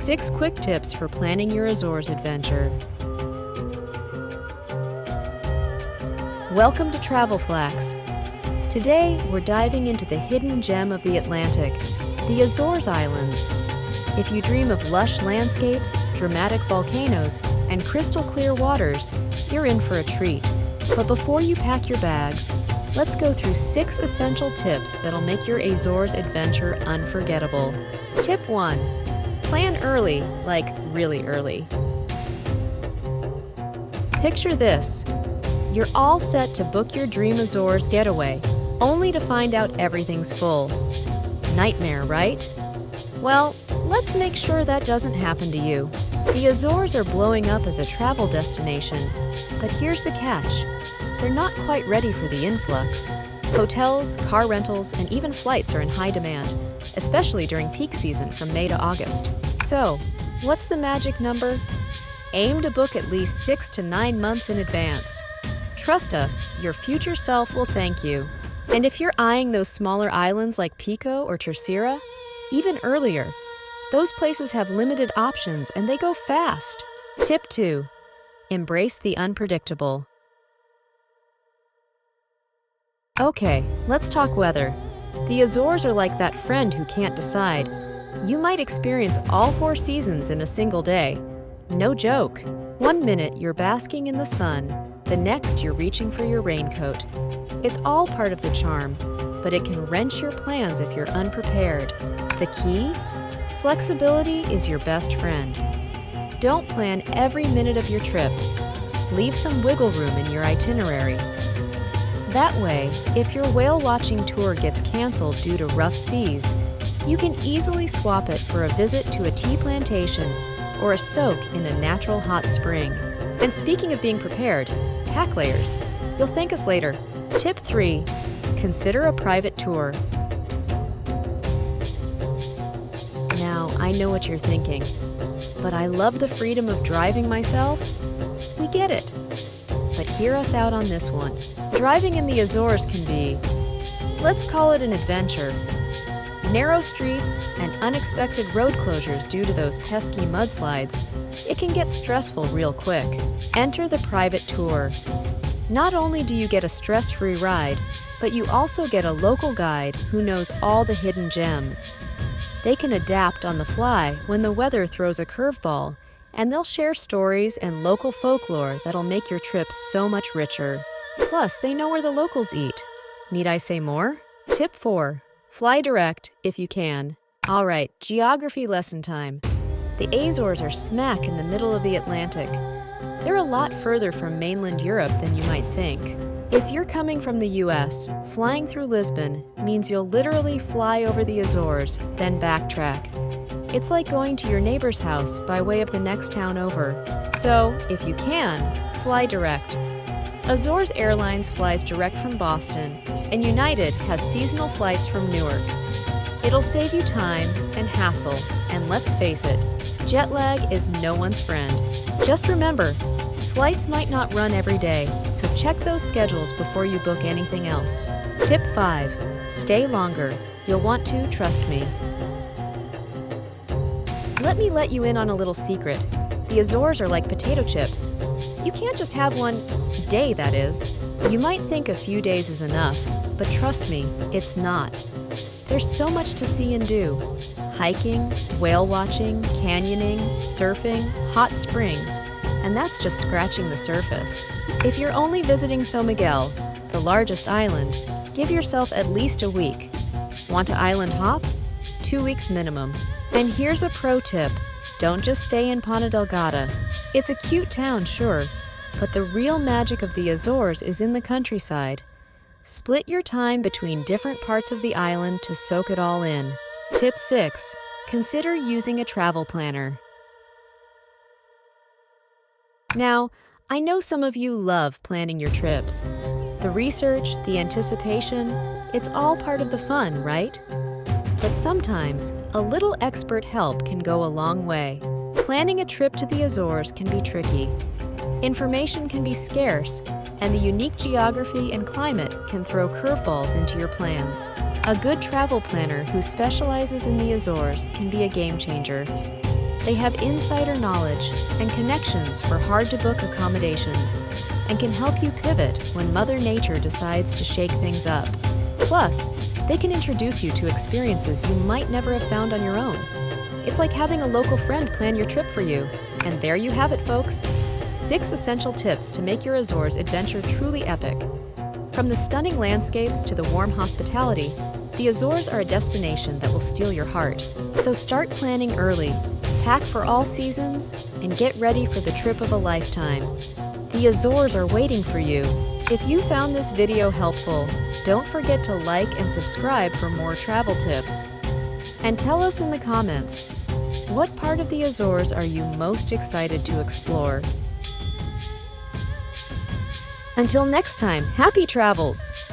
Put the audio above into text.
6 quick tips for planning your Azores adventure. Welcome to Travel Flax. Today, we're diving into the hidden gem of the Atlantic, the Azores Islands. If you dream of lush landscapes, dramatic volcanoes, and crystal clear waters, you're in for a treat. But before you pack your bags, let's go through 6 essential tips that'll make your Azores adventure unforgettable. Tip 1. Plan early, like really early. Picture this. You're all set to book your dream Azores getaway, only to find out everything's full. Nightmare, right? Well, let's make sure that doesn't happen to you. The Azores are blowing up as a travel destination, but here's the catch. They're not quite ready for the influx. Hotels, car rentals, and even flights are in high demand, especially during peak season from May to August. So, what's the magic number? Aim to book at least 6 to 9 months in advance. Trust us, your future self will thank you. And if you're eyeing those smaller islands like Pico or Terceira, even earlier. Those places have limited options and they go fast. Tip 2. Embrace the unpredictable. Okay, let's talk weather. The Azores are like that friend who can't decide. You might experience all 4 seasons in a single day. No joke. One minute you're basking in the sun, the next you're reaching for your raincoat. It's all part of the charm, but it can wrench your plans if you're unprepared. The key? Flexibility is your best friend. Don't plan every minute of your trip. Leave some wiggle room in your itinerary. That way, if your whale watching tour gets canceled due to rough seas, you can easily swap it for a visit to a tea plantation or a soak in a natural hot spring. And speaking of being prepared, pack layers. You'll thank us later. Tip 3. Consider a private tour. Now, I know what you're thinking, but I love the freedom of driving myself. We get it. But hear us out on this one. Driving in the Azores can be, let's call it an adventure. Narrow streets and unexpected road closures due to those pesky mudslides, it can get stressful real quick. Enter the private tour. Not only do you get a stress-free ride, but you also get a local guide who knows all the hidden gems. They can adapt on the fly when the weather throws a curveball, and they'll share stories and local folklore that'll make your trip so much richer. Plus, they know where the locals eat. Need I say more? Tip 4. Fly direct if you can. All right, geography lesson time. The Azores are smack in the middle of the Atlantic. They're a lot further from mainland Europe than you might think. If you're coming from the US, flying through Lisbon means you'll literally fly over the Azores, then backtrack. It's like going to your neighbor's house by way of the next town over. So, if you can, fly direct. Azores Airlines flies direct from Boston, and United has seasonal flights from Newark. It'll save you time and hassle, and let's face it, jet lag is no one's friend. Just remember, flights might not run every day, so check those schedules before you book anything else. Tip 5. Stay longer. You'll want to, trust me. Let me let you in on a little secret. The Azores are like potato chips. You can't just have one day, that is. You might think a few days is enough, but trust me, it's not. There's so much to see and do. Hiking, whale watching, canyoning, surfing, hot springs, and that's just scratching the surface. If you're only visiting São Miguel, the largest island, give yourself at least a week. Want to island hop? 2 weeks minimum. And here's a pro tip. Don't just stay in Ponta Delgada. It's a cute town, sure, but the real magic of the Azores is in the countryside. Split your time between different parts of the island to soak it all in. Tip 6. Consider using a travel planner. Now, I know some of you love planning your trips. The research, the anticipation, it's all part of the fun, right? But sometimes, a little expert help can go a long way. Planning a trip to the Azores can be tricky. Information can be scarce, and the unique geography and climate can throw curveballs into your plans. A good travel planner who specializes in the Azores can be a game changer. They have insider knowledge and connections for hard-to-book accommodations and can help you pivot when Mother Nature decides to shake things up. Plus, they can introduce you to experiences you might never have found on your own. It's like having a local friend plan your trip for you. And there you have it, folks. 6 essential tips to make your Azores adventure truly epic. From the stunning landscapes to the warm hospitality, the Azores are a destination that will steal your heart. So start planning early, pack for all seasons, and get ready for the trip of a lifetime. The Azores are waiting for you. If you found this video helpful, don't forget to like and subscribe for more travel tips. And tell us in the comments, what part of the Azores are you most excited to explore? Until next time, happy travels!